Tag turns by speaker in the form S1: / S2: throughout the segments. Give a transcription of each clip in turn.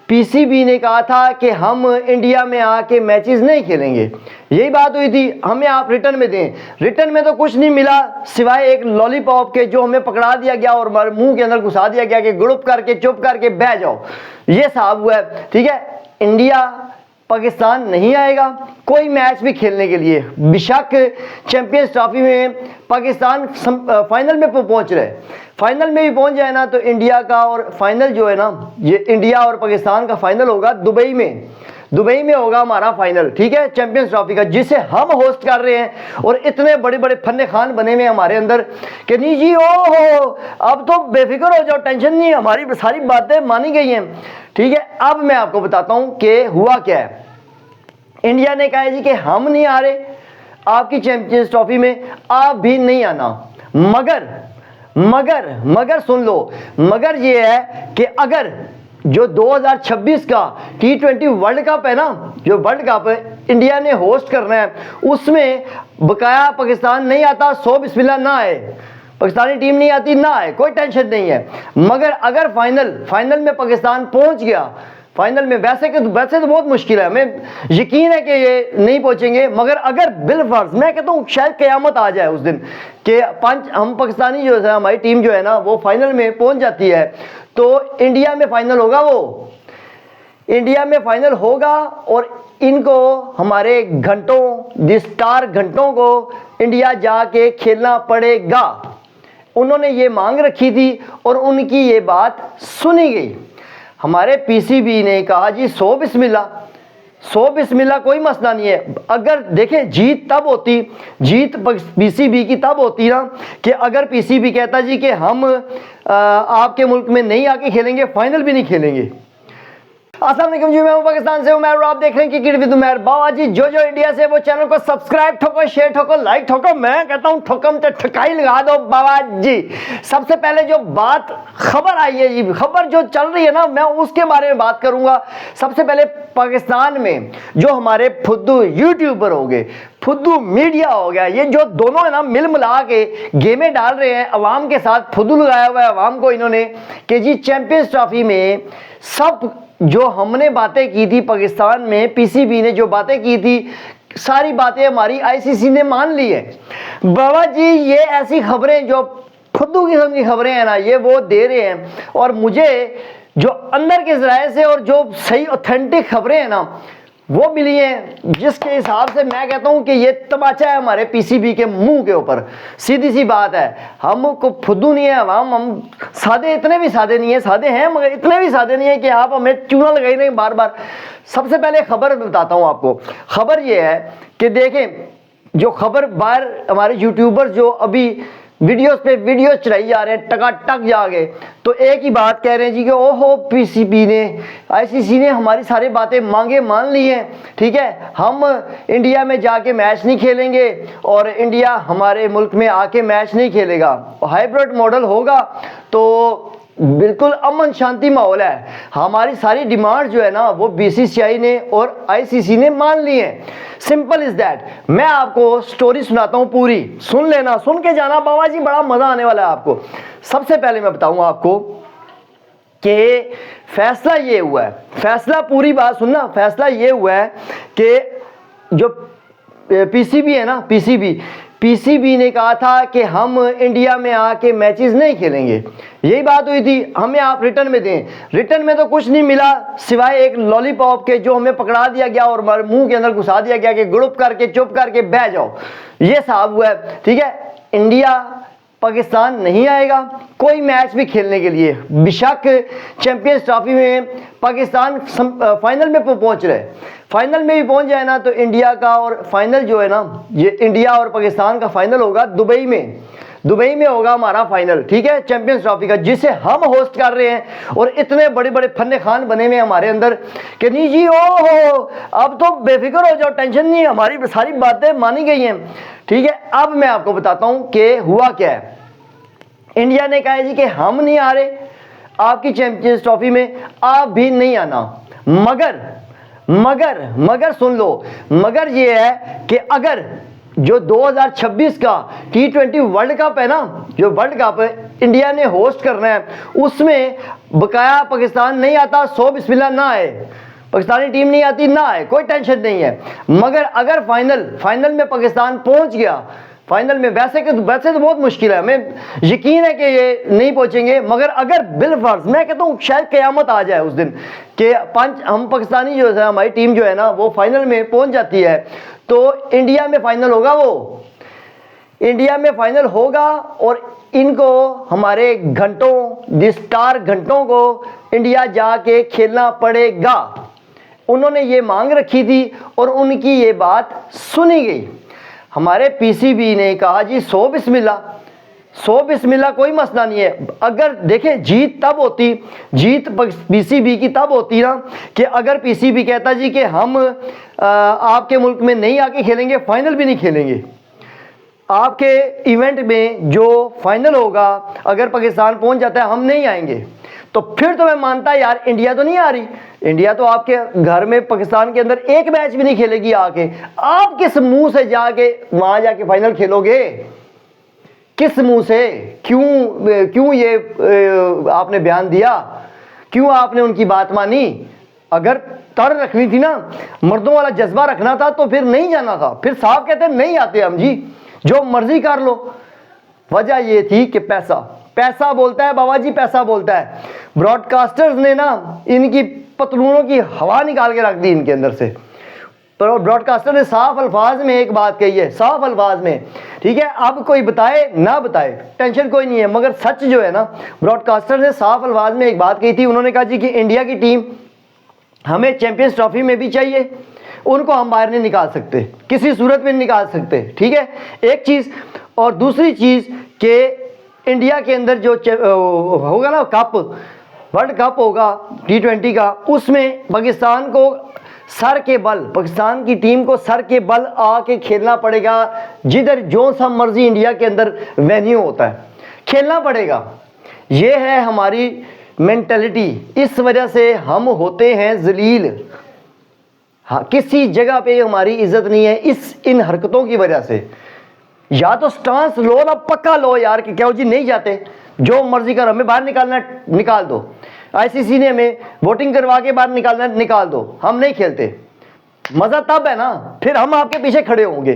S1: PCB ने कहा था कि हम इंडिया में आके मैचेस नहीं खेलेंगे, यही बात हुई थी। हमें आप रिटर्न में दें। रिटर्न में तो कुछ नहीं मिला सिवाय एक लॉलीपॉप के, जो हमें पकड़ा दिया गया और हमारे मुंह के अंदर घुसा दिया गया कि गुड़ुप करके चुप करके बह जाओ। ये साहब हुआ है, ठीक है। इंडिया पाकिस्तान नहीं आएगा कोई मैच भी खेलने के लिए। बेशक चैंपियंस ट्रॉफी में पाकिस्तान फाइनल में पहुंच रहे, फाइनल में भी पहुंच जाए ना तो इंडिया का और फाइनल जो है ना, ये इंडिया और पाकिस्तान का फाइनल होगा दुबई में। दुबई में होगा हमारा फाइनल, ठीक है, चैंपियंस ट्रॉफी का, जिसे हम होस्ट कर रहे हैं। और इतने बड़े बड़े फन्ने खान बने हुए हमारे अंदर कि नहीं जी, ओहो अब तो बेफिक्र हो जाओ, टेंशन नहीं, हमारी सारी बातें मानी गई हैं, ठीक है। अब मैं आपको बताता हूं कि हुआ क्या है। इंडिया ने कहा है जी कि हम नहीं आ रहे आपकी चैंपियंस ट्रॉफी में, आप भी नहीं आना। मगर मगर मगर सुन लो, मगर ये है कि अगर जो 2026 का T20 वर्ल्ड कप है ना, जो वर्ल्ड कप इंडिया ने होस्ट करना है, उसमें बकाया पाकिस्तान नहीं आता, सो बिस्मिल्लाह ना आए, पाकिस्तानी टीम नहीं आती ना आए, कोई टेंशन नहीं है। मगर अगर फाइनल में पाकिस्तान पहुंच गया, फाइनल में वैसे तो बहुत मुश्किल है, हमें यकीन है कि ये नहीं पहुंचेंगे, मगर अगर बिलफर्ज मैं कहता हूँ शायद क़यामत आ जाए उस दिन कि हम पाकिस्तानी जो है, हमारी टीम जो है ना वो फाइनल में पहुंच जाती है, तो इंडिया में फाइनल होगा, वो इंडिया में फाइनल होगा और इनको हमारे घंटों स्टार घंटों को इंडिया जाके खेलना पड़ेगा। उन्होंने ये मांग रखी थी और उनकी ये बात सुनी गई। हमारे पीसीबी ने कहा जी सो बिस्मिल्लाह कोई मसला नहीं है। अगर देखें जीत तब होती, जीत पीसीबी की तब होती ना कि अगर पीसीबी कहता जी कि हम आपके मुल्क में नहीं आके खेलेंगे, फाइनल भी नहीं खेलेंगे। अस्सलाम वालेकुम जी, मैं हूं पाकिस्तान से, उमर, आप देख रहे हैं क्रिकेट विद उमर। बाबा जी जो इंडिया से वो चैनल को सब्सक्राइब ठोको, शेयर ठोको, लाइक ठोको, मैं कहता हूं ठोकम तो ठकाई लगा दो बाबा जी। सबसे पहले जो बात खबर आई है जी, खबर जो चल रही है ना, मैं उसके बारे में बात करूंगा। सबसे पहले पाकिस्तान में जो हमारे फुद्दू यूट्यूबर हो गए, फुद्दू मीडिया हो गया, ये जो दोनों है ना मिल मिला के गेमें डाल रहे हैं अवाम के साथ, फुद्दू लगाया हुआ है अवाम को इन्होंने कि जी चैंपियंस ट्रॉफी में सब जो हमने बातें की थी पाकिस्तान में, पीसीबी ने जो बातें की थी, सारी बातें हमारी आईसीसी ने मान ली है। बाबा जी ये ऐसी खबरें जो फुद्दू किस्म की खबरें हैं ना, ये वो दे रहे हैं, और मुझे जो अंदर के ज़राए से और जो सही ऑथेंटिक खबरें हैं ना वो मिली हैं, जिसके हिसाब से मैं कहता हूं कि ये तमाचा है हमारे पीसीबी के मुंह के ऊपर। सीधी सी बात है, हमको फुद्दू नहीं है हम सादे, इतने भी सादे नहीं है, सादे हैं मगर इतने भी सादे नहीं है कि आप हमें चूना लगाई नहीं बार बार। सबसे पहले खबर बताता हूं आपको। खबर ये है कि देखें जो खबर बाहर हमारे यूट्यूबर जो अभी वीडियोस पे वीडियोस चलाई जा रहे हैं टकाटक जाके, तो एक ही बात कह रहे हैं जी कि ओहो पीसीबी ने, आईसीसी ने हमारी सारी बातें मांगे मान ली हैं, ठीक है, हम इंडिया में जाके मैच नहीं खेलेंगे और इंडिया हमारे मुल्क में आके मैच नहीं खेलेगा, हाइब्रिड मॉडल होगा, तो बिल्कुल अमन शांति माहौल है। हमारी सारी डिमांड जो है ना वो बीसीसीआई ने और आईसीसी ने मान ली है। Simple is that. मैं आपको स्टोरी सुनाता हूं पूरी, सुन लेना, सुन के जाना बाबा जी, बड़ा मजा आने वाला है आपको। सबसे पहले मैं बताऊंगा आपको कि फैसला ये हुआ है, फैसला पूरी बात सुनना, फैसला ये हुआ है कि जो पीसीबी है ना, पीसीबी ने कहा था कि हम इंडिया में आके मैचेस नहीं खेलेंगे, यही बात हुई थी। हमें आप रिटर्न में दें। रिटर्न में तो कुछ नहीं मिला सिवाय एक लॉलीपॉप के, जो हमें पकड़ा दिया गया और हमारे मुंह के अंदर घुसा दिया गया कि गुड़ुप करके चुप करके बह जाओ। ये साहब हुआ है, ठीक है। इंडिया पाकिस्तान नहीं आएगा कोई मैच भी खेलने के लिए। बेशक चैंपियंस ट्रॉफी में पाकिस्तान फाइनल में पहुंच रहे, फाइनल में भी पहुंच जाए ना तो इंडिया का और फाइनल जो है ना, ये इंडिया और पाकिस्तान का फाइनल होगा दुबई में होगा हमारा फाइनल, ठीक है, चैंपियंस ट्रॉफी का, जिसे हम होस्ट कर रहे हैं। और इतने बड़े बड़े फन्ने खान बने हुए हमारे अंदर कि नहीं जी, ओहो अब तो बेफिक्र हो जाओ, टेंशन नहीं, हमारी सारी बातें मानी गई हैं, ठीक है। अब मैं आपको बताता हूं कि हुआ क्या है। इंडिया ने कहा जी कि हम नहीं आ रहे आपकी चैंपियंस ट्रॉफी में, आप भी नहीं आना। मगर सुन लो, मगर ये है कि अगर जो 2026 का T20 वर्ल्ड कप है ना, जो वर्ल्ड कप इंडिया ने होस्ट करना है, उसमें बकाया पाकिस्तान नहीं आता, 100 बिस्मिल्लाह ना आए, पाकिस्तानी टीम नहीं आती ना आए, कोई टेंशन नहीं है। मगर अगर फाइनल में पाकिस्तान पहुंच गया, फाइनल में वैसे तो बहुत मुश्किल है, हमें यकीन है कि ये नहीं पहुंचेंगे, मगर अगर बिलफर्ज मैं कहता हूँ शायद क़यामत आ जाए उस दिन कि हम पाकिस्तानी जो है, हमारी टीम जो है ना वो फाइनल में पहुंच जाती है, तो इंडिया में फाइनल होगा, वो इंडिया में फाइनल होगा और इनको हमारे घंटों स्टार घंटों को इंडिया जाके खेलना पड़ेगा। उन्होंने ये मांग रखी थी और उनकी ये बात सुनी गई। हमारे पीसीबी ने कहा जी 100 बिस्मिल्लाह कोई मसला नहीं है। अगर देखें जीत तब होती, जीत पीसीबी की तब होती ना कि अगर पीसीबी कहता जी कि हम आपके मुल्क में नहीं आके खेलेंगे, फाइनल भी नहीं खेलेंगे, आपके इवेंट में जो फाइनल होगा अगर पाकिस्तान पहुंच जाता है हम नहीं आएंगे, तो फिर तो मैं मानता यार इंडिया तो नहीं आ रही, इंडिया तो आपके घर में पाकिस्तान के अंदर एक मैच भी नहीं खेलेगी आके, आप किस मुंह से जाके वहां जाके फाइनल खेलोगे, किस मुंह से, क्यों ये आपने बयान दिया, क्यों आपने उनकी बात मानी? अगर तर रखनी थी ना, मर्दों वाला जज्बा रखना था तो फिर नहीं जाना था, फिर साहब कहते नहीं आते हम जी, जो मर्जी कर लो। वजह ये थी कि पैसा बोलता है बाबा जी, पैसा बोलता है। ब्रॉडकास्टर्स ने ना इनकी पतलूनों की हवा निकाल के रख दी इनके अंदर से। तो ब्रॉडकास्टर ने साफ अल्फाज में एक बात कही है, साफ अल्फाज में, ठीक है, अब कोई बताए ना बताए टेंशन कोई नहीं है, मगर सच जो है ना, ब्रॉडकास्टर ने साफ अल्फाज में एक बात कही थी। उन्होंने कहा जी कि इंडिया की टीम हमें चैंपियंस ट्रॉफी में भी चाहिए, उनको हम बाहर नहीं निकाल सकते, किसी सूरत में नहीं निकाल सकते, ठीक है, एक चीज़। और दूसरी चीज़ कि इंडिया के अंदर जो होगा ना कप, वर्ल्ड कप होगा T20 का, उसमें पाकिस्तान को सर के बल, पाकिस्तान की टीम को सर के बल आके खेलना पड़ेगा, जिधर जो सा मर्जी इंडिया के अंदर वेन्यू होता है खेलना पड़ेगा। ये है हमारी मेंटालिटी, इस वजह से हम होते हैं जलील। हाँ, किसी जगह पे हमारी इज्जत नहीं है इन हरकतों की वजह से। या तो स्टांस लो ना, पक्का लो यार कि क्या जी नहीं जाते, जो मर्जी कर, हमें बाहर निकालना निकाल दो, आईसीसी ने हमें वोटिंग करवा के बाहर निकालना निकाल दो, हम नहीं खेलते। मज़ा तब है ना, फिर हम आपके पीछे खड़े होंगे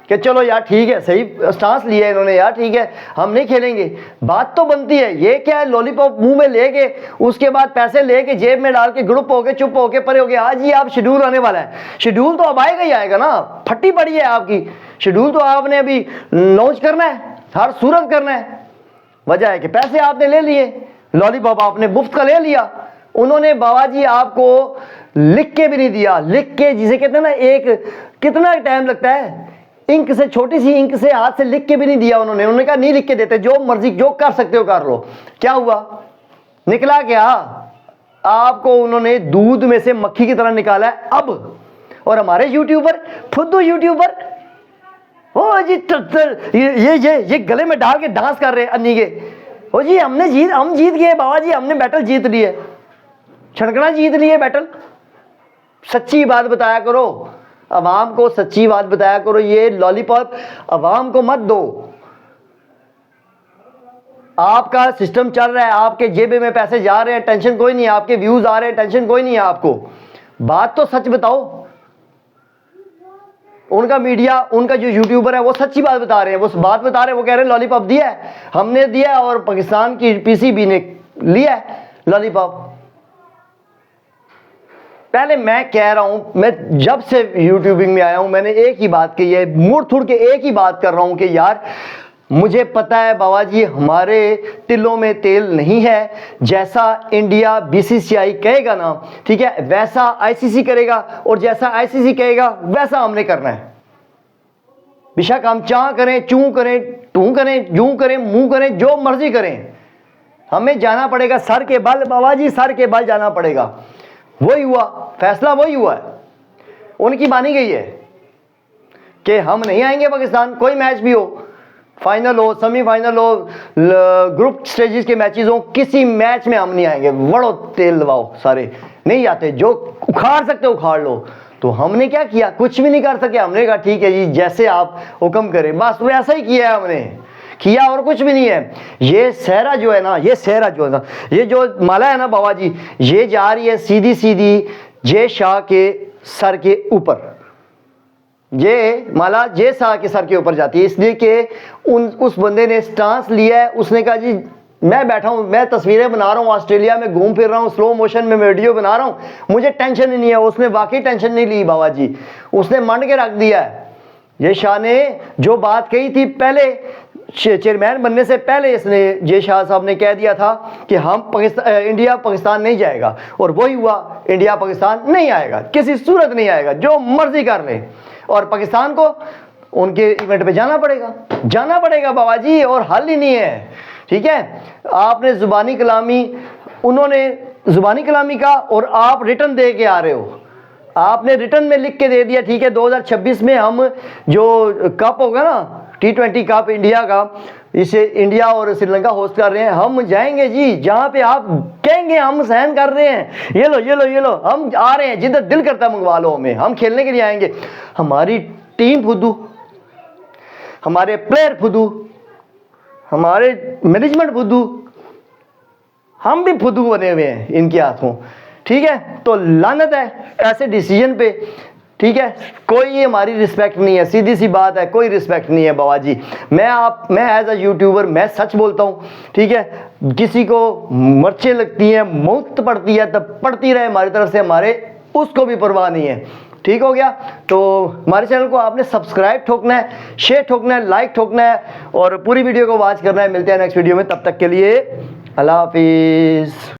S1: कि चलो यार ठीक है, सही स्टांस लिया है इन्होंने यार, ठीक है हम नहीं खेलेंगे। बात तो बनती है, ये क्या है, लॉलीपॉप मुंह में लेके उसके बाद पैसे लेके जेब में डाल के ग्रुप होके चुप होके परे हो गए। आज ही आप शेड्यूल आने वाला है, शेड्यूल तो अब आएगा ही आएगा ना, फटी पड़ी है आपकी, शेड्यूल तो आपने अभी लॉन्च करना है, हर सूरत करना है। वजह है कि पैसे आपने ले लिए, लॉलीपॉप आपने मुफ्त का ले लिया, उन्होंने बाबा जी आपको लिख के भी नहीं दिया, लिख के जिसे कहते हैं ना, एक कितना टाइम लगता है, इंक से, छोटी सी इंक से हाथ से लिख के भी नहीं दिया उन्होंने कहा नहीं लिख के देते, जो मर्जी जो कर सकते हो कर लो। क्या हुआ, निकला क्या, आपको उन्होंने दूध में से मक्खी की तरह निकाला है अब। और हमारे यूट्यूबर, फुद्दू यूट्यूबर, ओ जी ये गले में डाल के डांस कर रहे हैं अन्नी के, ओ जी हम जीत गए बाबा जी, हमने बैटल जीत लिए, छड़कना जीत लिए बैटल। सच्ची बात बताया करो, अवाम को सच्ची बात बताया करो, ये लॉलीपॉप अवाम को मत दो। आपका सिस्टम चल रहा है, आपके जेबे में पैसे जा रहे हैं, टेंशन कोई नहीं है, आपके व्यूज आ रहे हैं, टेंशन कोई नहीं है आपको, बात तो सच बताओ। उनका मीडिया, उनका जो यूट्यूबर है वो सच्ची बात बता रहे हैं, वो बात बता रहे हैं, वो कह रहे हैं लॉलीपॉप दिया है, हमने दिया है और पाकिस्तान की पीसीबी ने लिया है लॉलीपॉप। पहले मैं कह रहा हूं, मैं जब से यूट्यूबिंग में आया हूं मैंने एक ही बात कही है, मुड़ थुड़ के एक ही बात कर रहा हूं कि यार मुझे पता है बाबा जी हमारे तिलों में तेल नहीं है, जैसा इंडिया बीसीसीआई कहेगा ना, ठीक है, वैसा आईसीसी करेगा, और जैसा आईसीसी कहेगा वैसा हमने करना है। बेशक हम चाह करें, चूं करें, टू करें, जूं करें, मुंह करें, जो मर्जी करें, हमें जाना पड़ेगा सर के बल, बाबा जी सर के बल जाना पड़ेगा। वही हुआ, फैसला वही हुआ है, उनकी मानी गई है कि हम नहीं आएंगे पाकिस्तान, कोई मैच भी हो, फाइनल हो, सेमीफाइनल हो, ग्रुप स्टेजेस के मैचेस हो, किसी मैच में हम नहीं आएंगे। वड़ो तेल लवाओ, सारे नहीं आते, जो उखाड़ सकते उखाड़ लो। तो हमने क्या किया, कुछ भी नहीं कर सके, हमने कहा ठीक है जी जैसे आप हुक्म करें, बस वैसा ही किया है हमने किया और कुछ भी नहीं है। ये सहरा जो है ना, ये सहरा जो है ना, ये जो माला है ना बाबा जी, ये जा रही है सीधी सीधी जय शाह के सर के ऊपर। ये माला जय शाह के सर के ऊपर जाती है, इसलिए कि उस बंदे ने स्टांस लिया है। उसने कहा जी मैं बैठा हूं, मैं तस्वीरें बना रहा हूं, ऑस्ट्रेलिया में घूम फिर रहा हूं, स्लो मोशन में वीडियो बना रहा हूं, मुझे टेंशन ही नहीं है। उसने वाकई टेंशन नहीं ली बाबा जी, उसने मंड के रख दिया है। ये शाह ने जो बात कही थी पहले चेयरमैन बनने से पहले, इसने जय शाह साहब ने कह दिया था कि हम इंडिया पाकिस्तान नहीं जाएगा, और वही हुआ, इंडिया पाकिस्तान नहीं आएगा, किसी सूरत नहीं आएगा, जो मर्जी कर ले। और पाकिस्तान को उनके इवेंट पे जाना पड़ेगा बाबा जी, और हल ही नहीं है। ठीक है, आपने जुबानी कलामी, उन्होंने जुबानी कलामी का, और आप रिटर्न दे के आ रहे हो, आपने रिटर्न में लिख के दे दिया। ठीक है, 2026 में हम जो कप होगा ना T20 कप इंडिया का, इसे इंडिया और श्रीलंका होस्ट कर रहे हैं, हम जाएंगे जी जहां पे आप कहेंगे, हम सहन कर रहे हैं, ये लो हम आ रहे हैं, जिधर दिल करता मंगवा लो हमें, हम खेलने के लिए आएंगे। हमारी टीम फुद्दू, हमारे प्लेयर फुद्दू, हमारे मैनेजमेंट फुद्दू, हम भी फुद्दू बने हुए हैं इनके हाथों। ठीक है, तो लानत है ऐसे डिसीजन पे। ठीक है, कोई हमारी रिस्पेक्ट नहीं है, सीधी सी बात है, कोई रिस्पेक्ट नहीं है बाबा जी। मैं एज अ यूट्यूबर मैं सच बोलता हूँ। ठीक है, किसी को मर्चें लगती हैं, मौत पड़ती है, तब पड़ती रहे हमारी तरफ से, हमारे उसको भी परवाह नहीं है। ठीक हो गया, तो हमारे चैनल को आपने सब्सक्राइब ठोकना है, शेयर ठोकना है, लाइक ठोकना है, और पूरी वीडियो को वॉच करना है। मिलते हैं नेक्स्ट वीडियो में, तब तक के लिए अल्लाह हाफिज़।